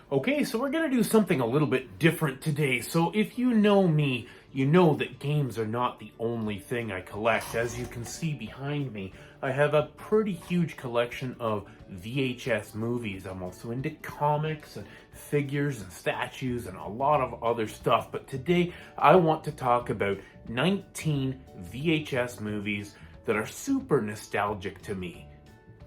Okay, so we're gonna do something a little bit different today. So if you know me, you know that games are not the only thing I collect. As you can see behind me, I have a pretty huge collection of VHS movies. I'm also into comics and figures and statues and a lot of other stuff. But today I want to talk about 19 VHS movies that are super nostalgic to me.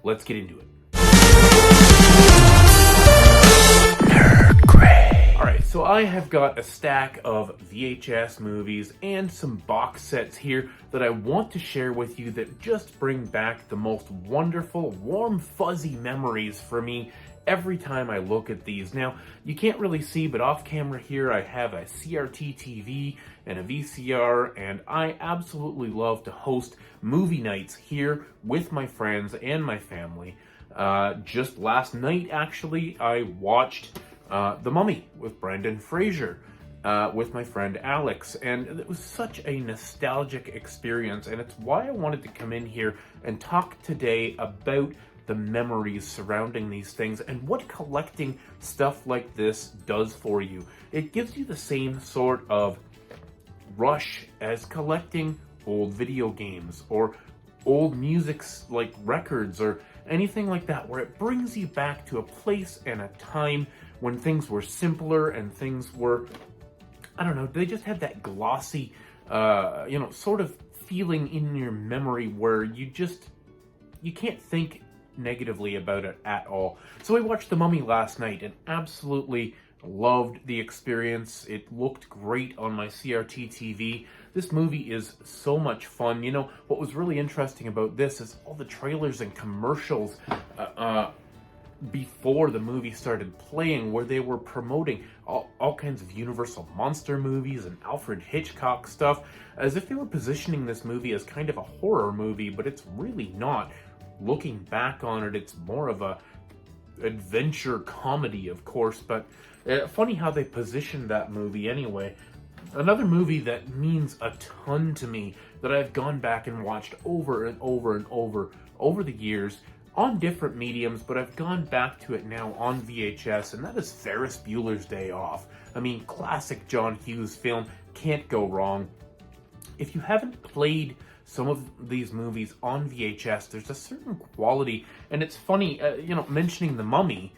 Let's get into it. Alright, so I have got a stack of VHS movies and some box sets here that I want to share with you that just bring back the most wonderful, warm, fuzzy memories for me every time I look at these. Now, you can't really see, but off camera here I have a CRT TV and a VCR, and I absolutely love to host movie nights here with my friends and my family. Just last night, actually, I watched The Mummy with Brendan Fraser with my friend Alex, and it was such a nostalgic experience, and it's why I wanted to come in here and talk today about the memories surrounding these things and what collecting stuff like this does for you. It gives you the same sort of rush as collecting old video games or old music like records or anything like that, where it brings you back to a place and a time when things were simpler and things were, I don't know, they just had that glossy, sort of feeling in your memory where you can't think negatively about it at all. So I watched The Mummy last night and absolutely loved the experience. It looked great on my CRT TV. This movie is so much fun. You know, what was really interesting about this is all the trailers and commercials before the movie started playing, where they were promoting all kinds of Universal monster movies and Alfred Hitchcock stuff, as if they were positioning this movie as kind of a horror movie, but it's really not. Looking back on it, it's more of a adventure comedy, of course, but funny how they positioned that movie anyway. Another movie that means a ton to me, that I've gone back and watched over and over and over the years on different mediums, but I've gone back to it now on VHS, and that is Ferris Bueller's Day Off. I mean, classic John Hughes film, can't go wrong. If you haven't played some of these movies on VHS, there's a certain quality, and it's funny, mentioning The Mummy,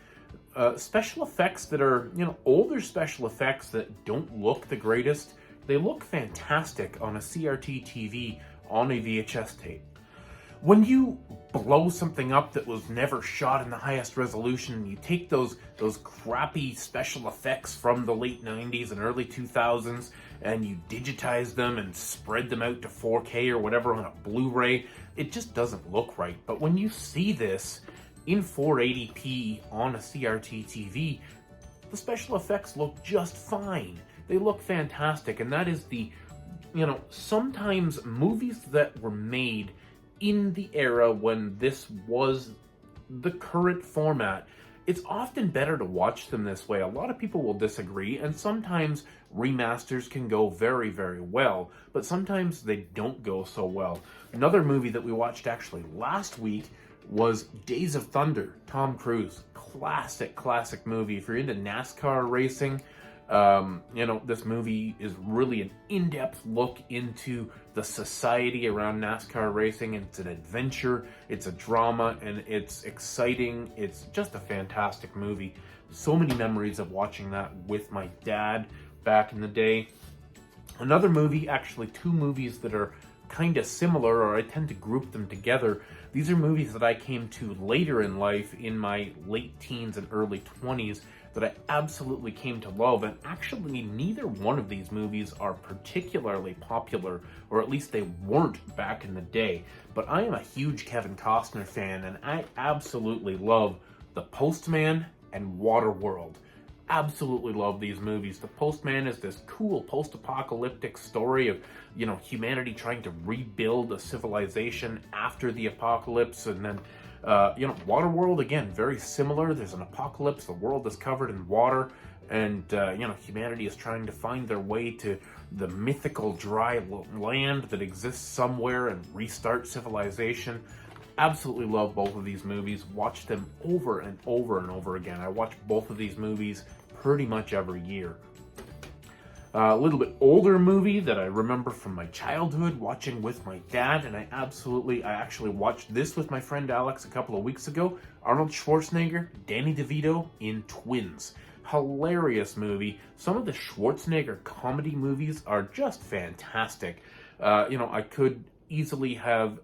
special effects that are, older special effects that don't look the greatest, they look fantastic on a CRT TV on a VHS tape. When you blow something up that was never shot in the highest resolution, and you take those crappy special effects from the late 90s and early 2000s, and you digitize them and spread them out to 4K or whatever on a Blu-ray, it just doesn't look right. But when you see this in 480p on a CRT TV, the special effects look just fine. They look fantastic, and that is sometimes movies that were made in the era when this was the current format, it's often better to watch them this way. A lot of people will disagree, and sometimes remasters can go very, very well, but sometimes they don't go so well. Another movie that we watched actually last week was Days of Thunder, Tom Cruise. Classic movie. If you're into NASCAR racing, this movie is really an in-depth look into the society around NASCAR racing. It's an adventure, it's a drama, and it's exciting. It's just a fantastic movie. So many memories of watching that with my dad back in the day. Another movie, actually two movies that are kind of similar, or I tend to group them together. These are movies that I came to later in life, in my late teens and early 20s, that I absolutely came to love, and actually neither one of these movies are particularly popular, or at least they weren't back in the day. But I am a huge Kevin Costner fan, and I absolutely love The Postman and Waterworld. Absolutely love these movies. The Postman is this cool post-apocalyptic story of, humanity trying to rebuild a civilization after the apocalypse, and then Waterworld, again, very similar. There's an apocalypse, the world is covered in water, and, humanity is trying to find their way to the mythical dry land that exists somewhere and restart civilization. Absolutely love both of these movies. Watch them over and over and over again. I watch both of these movies pretty much every year. A little bit older movie that I remember from my childhood watching with my dad, and I actually watched this with my friend Alex a couple of weeks ago. Arnold Schwarzenegger, Danny DeVito in Twins. Hilarious movie. Some of the Schwarzenegger comedy movies are just fantastic. I could easily have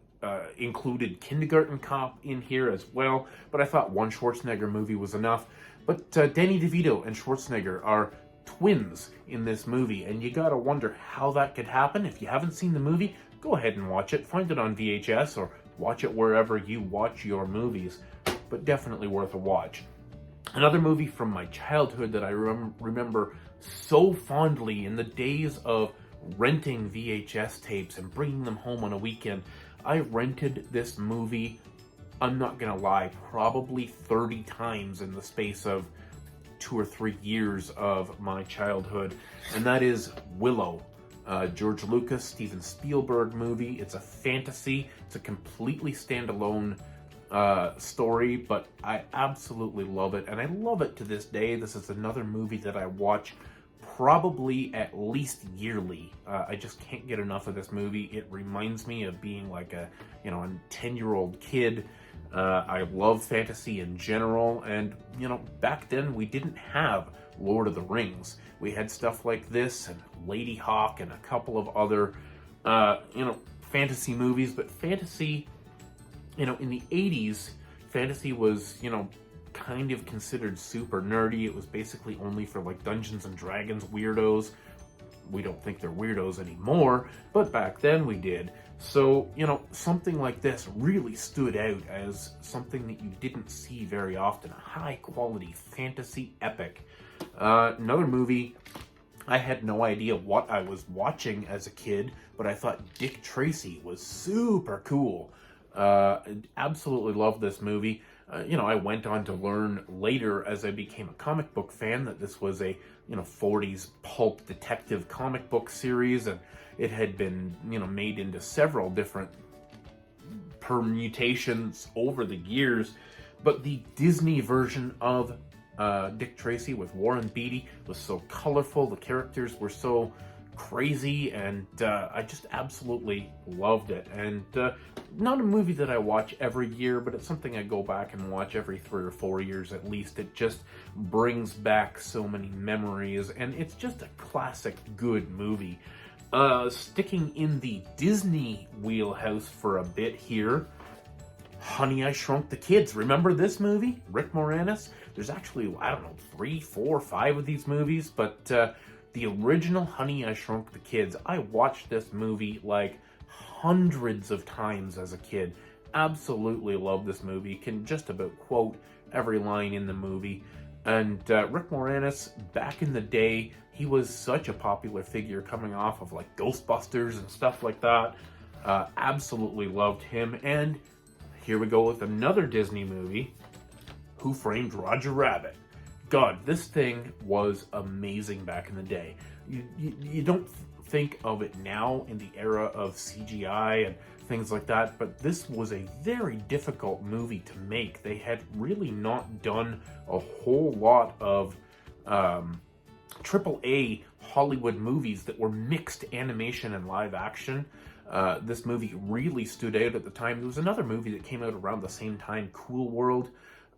included Kindergarten Cop in here as well, but I thought one Schwarzenegger movie was enough. But Danny DeVito and Schwarzenegger are twins in this movie, and you gotta wonder how that could happen. If you haven't seen the movie, go ahead and watch it. Find it on VHS or watch it wherever you watch your movies, but definitely worth a watch. Another movie from my childhood that I remember so fondly in the days of renting VHS tapes and bringing them home on a weekend. I rented this movie, I'm not gonna lie, probably 30 times in the space of 2 or 3 years of my childhood, and that is Willow. George Lucas, Steven Spielberg movie. It's a fantasy. It's a completely standalone story, but I absolutely love it, and I love it to this day. This is another movie that I watch probably at least yearly. I just can't get enough of this movie. It reminds me of being like a 10-year-old kid. I love fantasy in general, and back then we didn't have Lord of the Rings. We had stuff like this and Lady Hawk and a couple of other fantasy movies, but fantasy, in the 80s, fantasy was kind of considered super nerdy. It was basically only for like Dungeons and Dragons weirdos. We don't think they're weirdos anymore, but back then we did. So, something like this really stood out as something that you didn't see very often. A high-quality fantasy epic. Another movie, I had no idea what I was watching as a kid, but I thought Dick Tracy was super cool. Absolutely loved this movie. I went on to learn later as I became a comic book fan that this was a 40s pulp detective comic book series, and it had been made into several different permutations over the years. But the Disney version of Dick Tracy with Warren Beatty was so colorful. The characters were so crazy, and I just absolutely loved it. And not a movie that I watch every year, but it's something I go back and watch every 3 or 4 years at least. It just brings back so many memories, and it's just a classic good movie. Sticking in the Disney wheelhouse for a bit here, Honey, I Shrunk the Kids. Remember this movie? Rick Moranis? There's actually, 3, 4, 5 of these movies, but the original Honey, I Shrunk the Kids, I watched this movie like hundreds of times as a kid. Absolutely love this movie. Can just about quote every line in the movie. And Rick Moranis, back in the day, he was such a popular figure coming off of like Ghostbusters and stuff like that. Absolutely loved him. And here we go with another Disney movie, Who Framed Roger Rabbit. God, this thing was amazing back in the day. You don't think of it now in the era of CGI and things like that, but this was a very difficult movie to make. They had really not done a whole lot of AAA Hollywood movies that were mixed animation and live action. This movie really stood out at the time. There was another movie that came out around the same time, Cool World.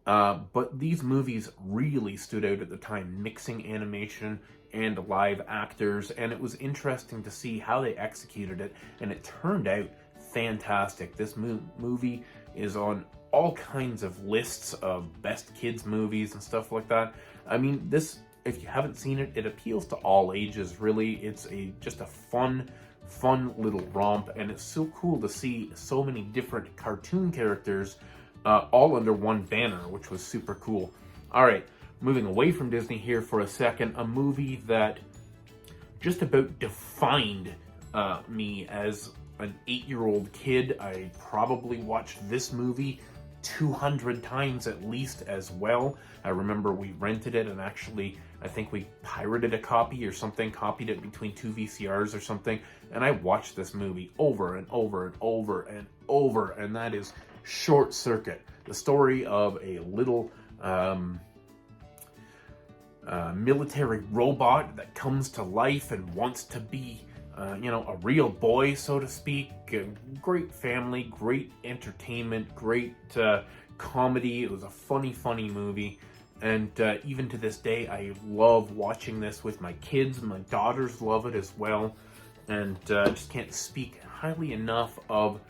But these movies really stood out at the time, mixing animation and live actors, and it was interesting to see how they executed it, and it turned out fantastic. This movie is on all kinds of lists of best kids movies and stuff like that. I mean, this, if you haven't seen it, it appeals to all ages, really. It's just a fun little romp, and it's so cool to see so many different cartoon characters all under one banner, which was super cool. All right, moving away from Disney here for a second, a movie that just about defined me as an 8-year-old kid. I probably watched this movie 200 times at least as well. I remember we rented it, and actually I think we pirated a copy or something, copied it between 2 VCRs or something, and I watched this movie over and over and over and over, and that is Short Circuit, the story of a little military robot that comes to life and wants to be, a real boy, so to speak. Great family, great entertainment, great comedy. It was a funny movie. And even to this day, I love watching this with my kids. My daughters love it as well. And I just can't speak highly enough of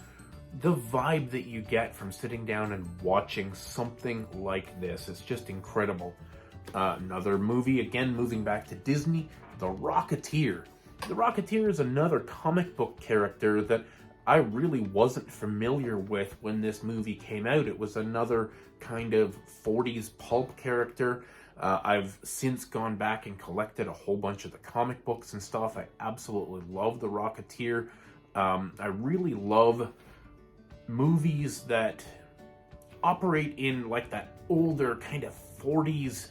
the vibe that you get from sitting down and watching something like this. It's just incredible. Another movie, again, moving back to Disney, The Rocketeer. The Rocketeer is another comic book character that I really wasn't familiar with when this movie came out. It was another kind of 40s pulp character. I've since gone back and collected a whole bunch of the comic books and stuff. I absolutely love The Rocketeer. I really love movies that operate in like that older kind of 40s,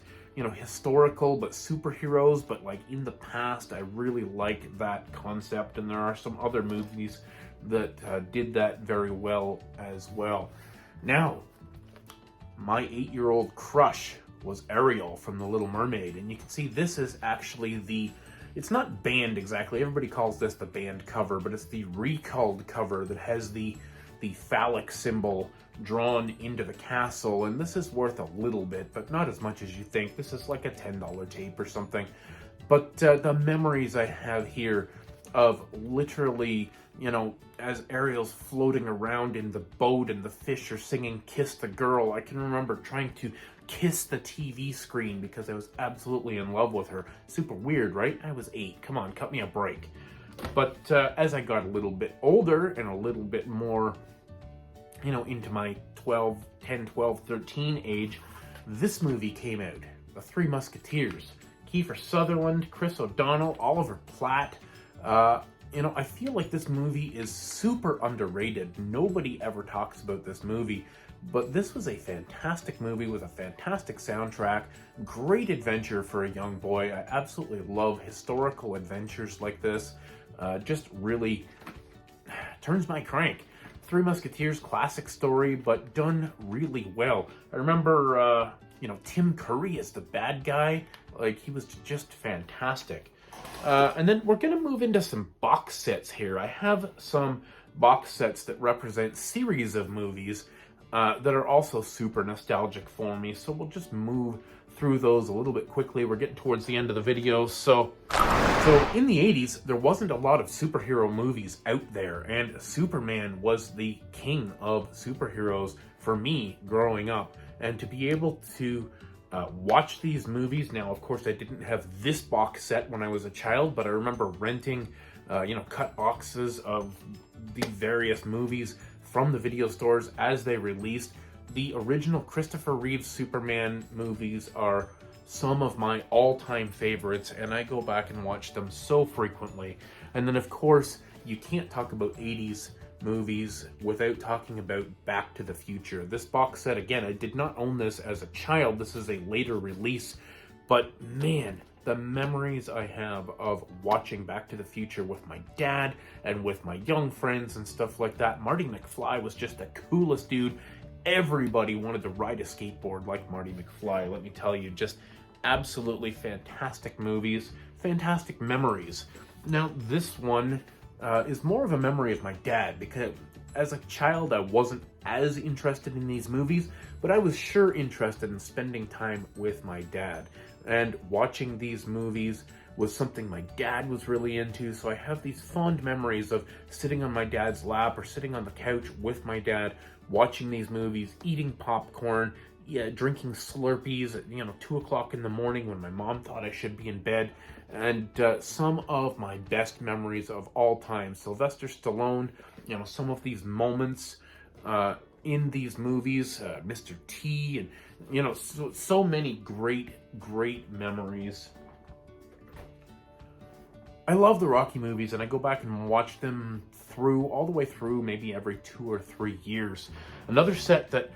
historical, but superheroes, but like in the past. I really like that concept, and there are some other movies that did that very well as well. Now, my 8-year-old crush was Ariel from The Little Mermaid, and you can see this is actually it's not banned exactly, everybody calls this the banned cover, but it's the recalled cover that has the phallic symbol drawn into the castle, and this is worth a little bit, but not as much as you think. This is like a $10 tape or something. But the memories I have here of literally, as Ariel's floating around in the boat and the fish are singing Kiss the Girl, I can remember trying to kiss the TV screen because I was absolutely in love with her. Super weird, right? I was 8. Come on, cut me a break. But as I got a little bit older and a little bit more, into my 10, 12, 13 age, this movie came out. The Three Musketeers. Kiefer Sutherland, Chris O'Donnell, Oliver Platt. I feel like this movie is super underrated. Nobody ever talks about this movie, but this was a fantastic movie with a fantastic soundtrack. Great adventure for a young boy. I absolutely love historical adventures like this. Just really turns my crank. Three Musketeers, classic story, but done really well. I remember, Tim Curry as the bad guy. Like, he was just fantastic. And then we're going to move into some box sets here. I have some box sets that represent series of movies that are also super nostalgic for me. So we'll just move through those a little bit quickly. We're getting towards the end of the video. So in the 80s, there wasn't a lot of superhero movies out there, and Superman was the king of superheroes for me growing up. And to be able to watch these movies, now of course I didn't have this box set when I was a child, but I remember renting cut boxes of the various movies from the video stores as they released. The original Christopher Reeve Superman movies are some of my all-time favorites, and I go back and watch them so frequently. And then of course, you can't talk about 80s movies without talking about Back to the Future. This box set, again, I did not own this as a child. This is a later release, but man, the memories I have of watching Back to the Future with my dad and with my young friends and stuff like that. Marty McFly was just the coolest dude. Everybody wanted to ride a skateboard like Marty McFly, let me tell you. Just absolutely fantastic movies, fantastic memories. Now, this one is more of a memory of my dad, because as a child I wasn't as interested in these movies, but I was sure interested in spending time with my dad. And watching these movies was something my dad was really into, so I have these fond memories of sitting on my dad's lap or sitting on the couch with my dad, watching these movies, eating popcorn, drinking Slurpees at 2 o'clock in the morning when my mom thought I should be in bed. And some of my best memories of all time, Sylvester Stallone, some of these moments in these movies, Mr. T, and so many great memories. I love the Rocky movies, and I go back and watch them all the way through, maybe every 2 or 3 years. Another set that,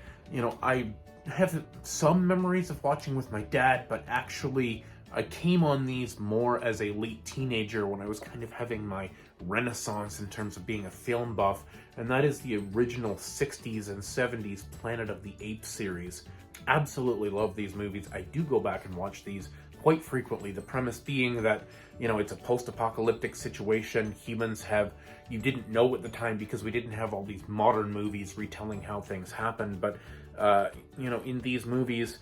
I have some memories of watching with my dad, but actually I came on these more as a late teenager when I was kind of having my renaissance in terms of being a film buff, and that is the original 60s and 70s Planet of the Apes series. Absolutely love these movies. I do go back and watch these quite frequently. The premise being that, you know, it's a post-apocalyptic situation. You didn't know at the time because we didn't have all these modern movies retelling how things happened, but, you know, in these movies,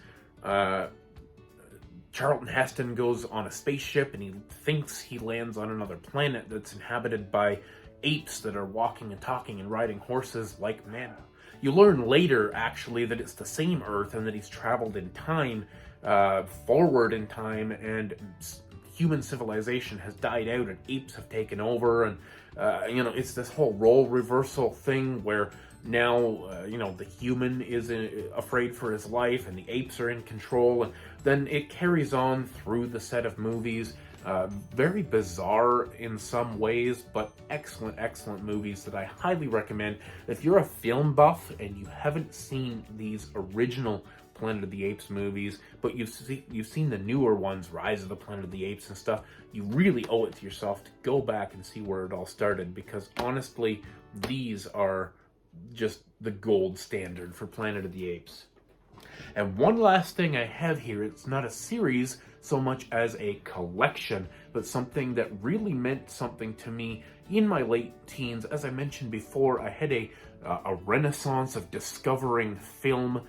Charlton Heston goes on a spaceship and he thinks he lands on another planet that's inhabited by apes that are walking and talking and riding horses like men. You learn later, actually, that it's the same Earth and that he's traveled in time, forward in time, and human civilization has died out and apes have taken over, and, you know, it's this whole role reversal thing where now, you know, the human is afraid for his life and the apes are in control, and then it carries on through the set of movies. Very bizarre in some ways, but excellent, excellent movies that I highly recommend. If you're a film buff and you haven't seen these original Planet of the Apes movies, but you've seen the newer ones, Rise of the Planet of the Apes and stuff, you really owe it to yourself to go back and see where it all started, because honestly, these are just the gold standard for Planet of the Apes. And one last thing I have here, it's not a series so much as a collection, but something that really meant something to me in my late teens. As I mentioned before, I had a renaissance of discovering film,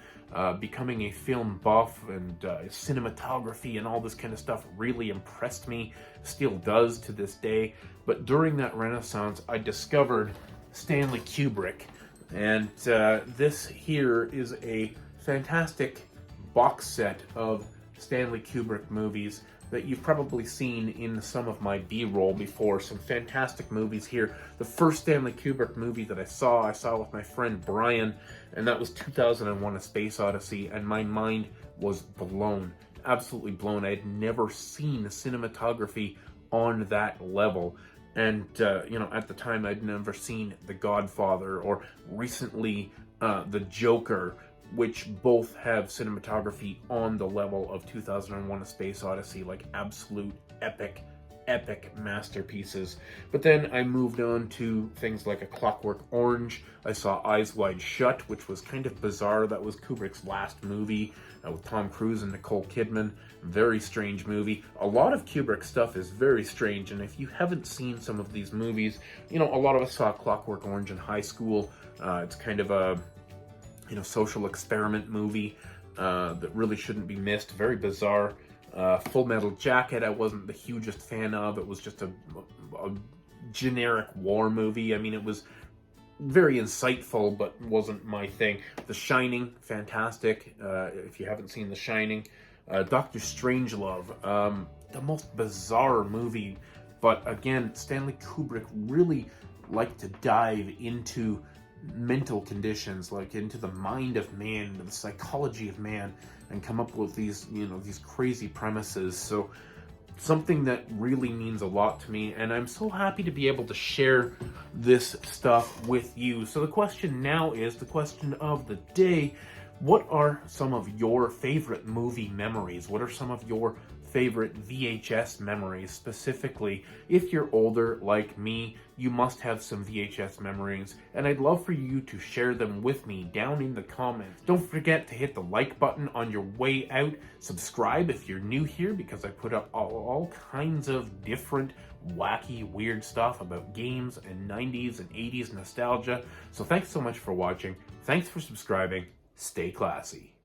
becoming a film buff, and cinematography and all this kind of stuff really impressed me, still does to this day. But during that renaissance, I discovered Stanley Kubrick, and this here is a fantastic box set of Stanley Kubrick movies that you've probably seen in some of my B-roll before. Some fantastic movies here. The first Stanley Kubrick movie that I saw with my friend Brian, and that was 2001: A Space Odyssey, and my mind was blown, absolutely blown. I had never seen cinematography on that level. And, you know, at the time I'd never seen The Godfather or recently The Joker, which both have cinematography on the level of 2001: A Space Odyssey, like absolute epic masterpieces. But then I moved on to things like A Clockwork Orange. I saw Eyes Wide Shut, which was kind of bizarre. That was Kubrick's last movie with Tom Cruise and Nicole Kidman. Very strange movie. A lot of Kubrick stuff is very strange, and if you haven't seen some of these movies, you know, a lot of us saw Clockwork Orange in high school. It's kind of a, you know, social experiment movie that really shouldn't be missed. Very bizarre. Full Metal Jacket I wasn't the hugest fan of. It was just a generic war movie. I mean, it was very insightful, but wasn't my thing. The Shining, fantastic. If you haven't seen The Shining. Dr. Strangelove, the most bizarre movie, but again, Stanley Kubrick really liked to dive into mental conditions, like into the mind of man, the psychology of man, and come up with these, you know, these crazy premises. So something that really means a lot to me, and I'm so happy to be able to share this stuff with you. So the question now is, the question of the day: what are some of your favorite movie memories? What are some of your favorite VHS memories? Specifically, if you're older like me, you must have some VHS memories, and I'd love for you to share them with me down in the comments. Don't forget to hit the like button on your way out. Subscribe if you're new here, because I put up all kinds of different wacky, weird stuff about games and 90s and 80s nostalgia. So thanks so much for watching. Thanks for subscribing. Stay classy.